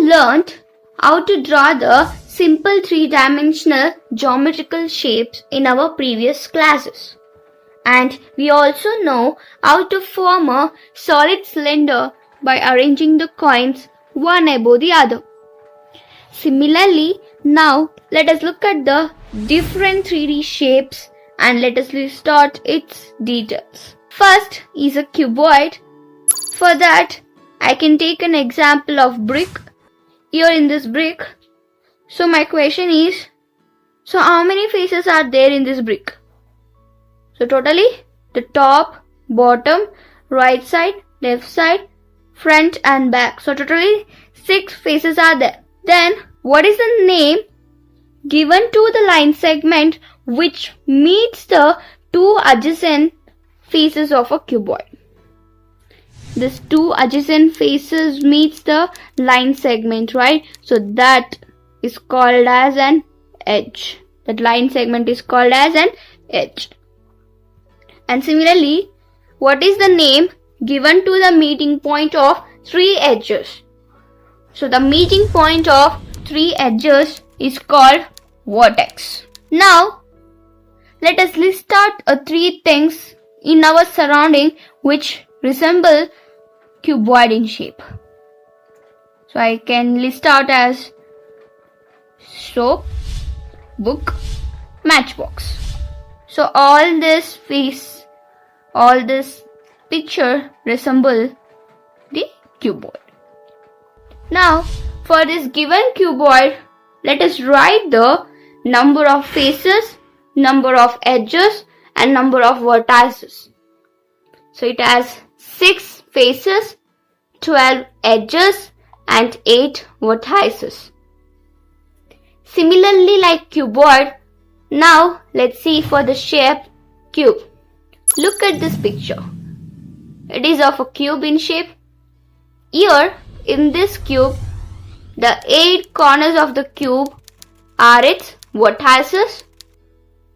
learnt how to draw the simple three-dimensional geometrical shapes in our previous classes. And we also know how to form a solid cylinder by arranging the coins one above the other. Similarly, now let us look at the different 3D shapes and let us list out its details. First is a cuboid. For that, I can take an example of brick. Here in this brick, so my question is, so how many faces are there in this brick? So totally, the top, bottom, right side, left side, front and back. So totally 6 faces are there. Then what is the name given to the line segment which meets the 2 adjacent faces of a cuboid? This 2 adjacent faces meets the line segment, right? So that is called as an edge. That line segment is called as an edge. And similarly, what is the name given to the meeting point of 3 edges? So the meeting point of 3 edges is called vertex. Now, let us list out 3 things in our surrounding which resemble cuboid in shape. So I can list out as soap, book, matchbox. So all this picture resemble the cuboid. Now for this given cuboid, let us write the number of faces, number of edges and number of vertices. So it has 6 faces, 12 edges and 8 vertices. Similarly like cuboid, now let's see for the shape cube. Look at this picture. It is of a cube in shape. Here in this cube, the 8 corners of the cube are its vertices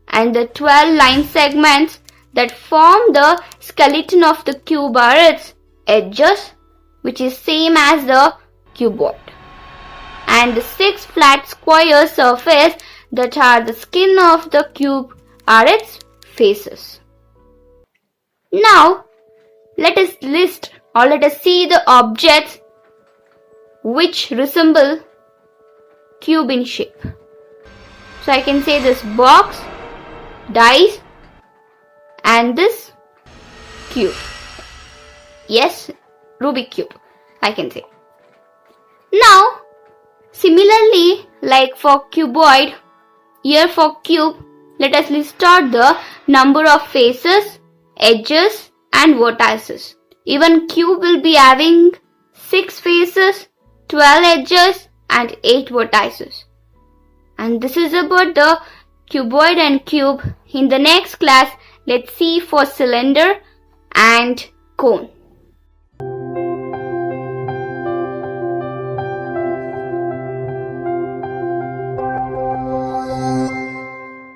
and the 12 line segments that form the skeleton of the cube are its edges, which is same as the cuboid. And the 6 flat square surface that are the skin of the cube are its faces. Now let us list or let us see the objects which resemble cube in shape. So I can say this box, dice and this cube. Yes, Rubik cube I can say. Now similarly like for cuboid, here for cube, let us list out the number of faces, edges and vertices. Even cube will be having 6 faces, 12 edges and 8 vertices. And this is about the cuboid and cube. In the next class, let's see for cylinder and cone.